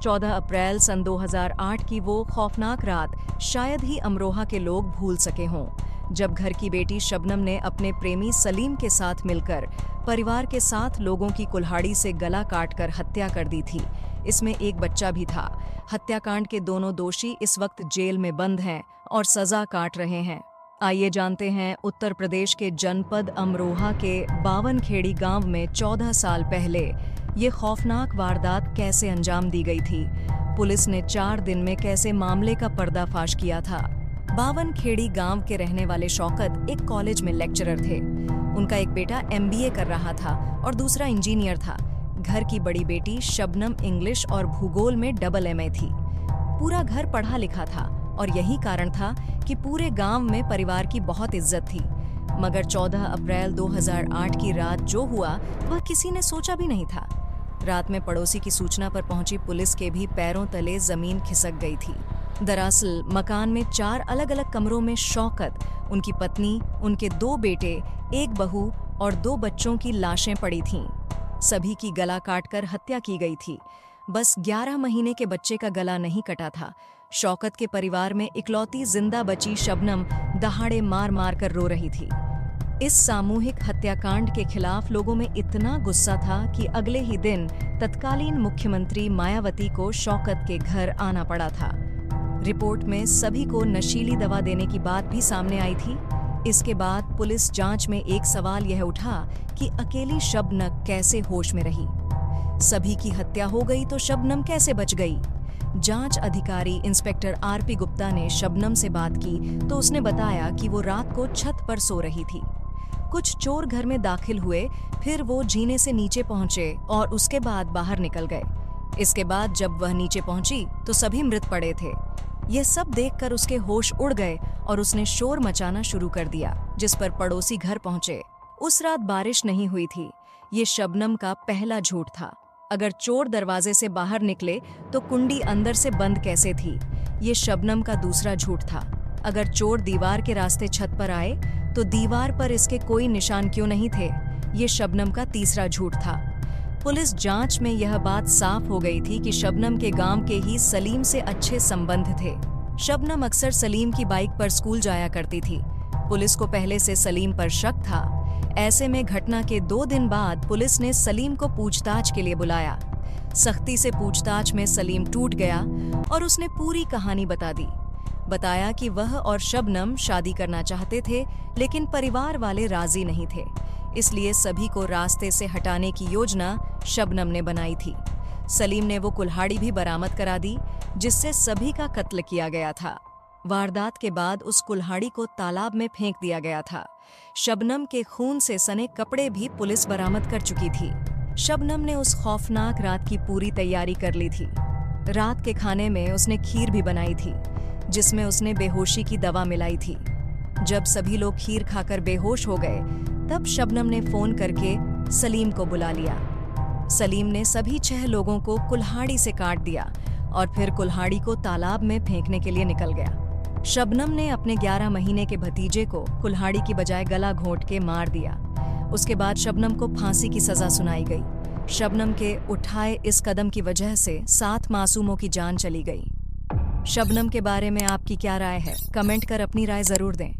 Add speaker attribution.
Speaker 1: 14 अप्रैल सन 2008 की वो खौफनाक रात शायद ही अमरोहा के लोग भूल सके हों, जब घर की बेटी शबनम ने अपने प्रेमी सलीम के साथ मिलकर परिवार के 7 लोगों की कुल्हाड़ी से गला काटकर हत्या कर दी थी। इसमें एक बच्चा भी था। हत्याकांड के दोनों दोषी इस वक्त जेल में बंद हैं और सजा काट रहे हैं। आइए जानते हैं उत्तर प्रदेश के जनपद अमरोहा के बावनखेड़ी गांव में 14 साल पहले ये खौफनाक वारदात कैसे अंजाम दी गई थी। पुलिस ने 4 दिन में कैसे मामले का पर्दाफाश किया था। बावनखेड़ी गांव के रहने वाले शौकत एक कॉलेज में लेक्चरर थे। उनका एक बेटा MBA कर रहा था और दूसरा इंजीनियर था। घर की बड़ी बेटी शबनम इंग्लिश और भूगोल में MA थी। पूरा घर पढ़ा लिखा था और यही कारण था कि पूरे गांव में परिवार की बहुत इज्जत थी। मगर 14 अप्रैल 2008 की रात जो हुआ वह किसी ने सोचा भी नहीं था। रात में पड़ोसी की सूचना पर पहुंची पुलिस के भी पैरों तले जमीन खिसक गई थी। दरअसल मकान में 4 अलग-अलग कमरों में शौकत, उनकी पत्नी, उनके 2 बेटे, 1 बहू और 2 बच्चों की लाशें पड़ी थीं। सभी की गला काटकर हत्या की गई थी। बस 11 महीने के बच्चे का गला नहीं कटा था। शौकत के परिवार में इकलौती जिंदा बची शबनम दहाड़े मार मार कर रो रही थी। इस सामूहिक हत्याकांड के खिलाफ लोगों में इतना गुस्सा था कि अगले ही दिन तत्कालीन मुख्यमंत्री मायावती को शौकत के घर आना पड़ा था। रिपोर्ट में सभी को नशीली दवा देने की बात भी सामने आई थी। इसके बाद पुलिस जांच में एक सवाल यह उठा कि अकेली शबनम कैसे होश में रही। सभी की हत्या हो गई तो शबनम कैसे बच गई? जांच अधिकारी इंस्पेक्टर RP गुप्ता ने शबनम से बात की तो उसने बताया कि वो रात को छत पर सो रही थी। कुछ चोर घर में दाखिल हुए, फिर वो जीने से नीचे पहुंचे और उसके बाद बाहर निकल गए। इसके बाद जब वह नीचे पहुंची तो सभी मृत पड़े थे। ये सब देखकर उसके होश उड़ गए और उसने शोर मचाना शुरू कर दिया, जिस पर पड़ोसी घर पहुंचे। उस रात बारिश नहीं हुई थी। ये शबनम का पहला झूठ था। अगर चोर दरवाजे से बाहर निकले तो कुंडी अंदर से बंद कैसे थी? ये शबनम का दूसरा झूठ था। अगर चोर दीवार के रास्ते छत पर आए तो दीवार पर इसके कोई निशान क्यों नहीं थे? ये शबनम का तीसरा झूठ था। पुलिस जांच में यह बात साफ हो गई थी कि शबनम के गांव के ही सलीम से अच्छे संबंध थे। शबनम अक्सर सलीम की बाइक पर स्कूल जाया करती थी। पुलिस को पहले से सलीम पर शक था। ऐसे में घटना के 2 दिन बाद पुलिस ने सलीम को पूछताछ के लिए बुलाया। सख्ती से पूछताछ में सलीम टूट गया और उसने पूरी कहानी बता दी। बताया कि वह और शबनम शादी करना चाहते थे, लेकिन परिवार वाले राजी नहीं थे। इसलिए सभी को रास्ते से हटाने की योजना शबनम ने बनाई थी। सलीम ने वो कुल्हाड़ी भी बरामद करा दी जिससे सभी का कत्ल किया गया था। वारदात के बाद उस कुल्हाड़ी को तालाब में फेंक दिया गया था। शबनम के खून से सने कपड़े भी पुलिस बरामद कर चुकी थी। शबनम ने उस खौफनाक रात की पूरी तैयारी कर ली थी। रात के खाने में उसने खीर भी बनाई थी, जिसमें उसने बेहोशी की दवा मिलाई थी। जब सभी लोग खीर खाकर बेहोश हो गए, तब शबनम ने फोन करके सलीम को बुला लिया। सलीम ने सभी 6 लोगों को कुल्हाड़ी से काट दिया और फिर कुल्हाड़ी को तालाब में फेंकने के लिए निकल गया। शबनम ने अपने 11 महीने के भतीजे को कुल्हाड़ी की बजाय गला घोंट के मार दिया। उसके बाद शबनम को फांसी की सजा सुनाई गई। शबनम के उठाए इस कदम की वजह से 7 मासूमों की जान चली गई। शबनम के बारे में आपकी क्या राय है? कमेंट कर अपनी राय जरूर दें।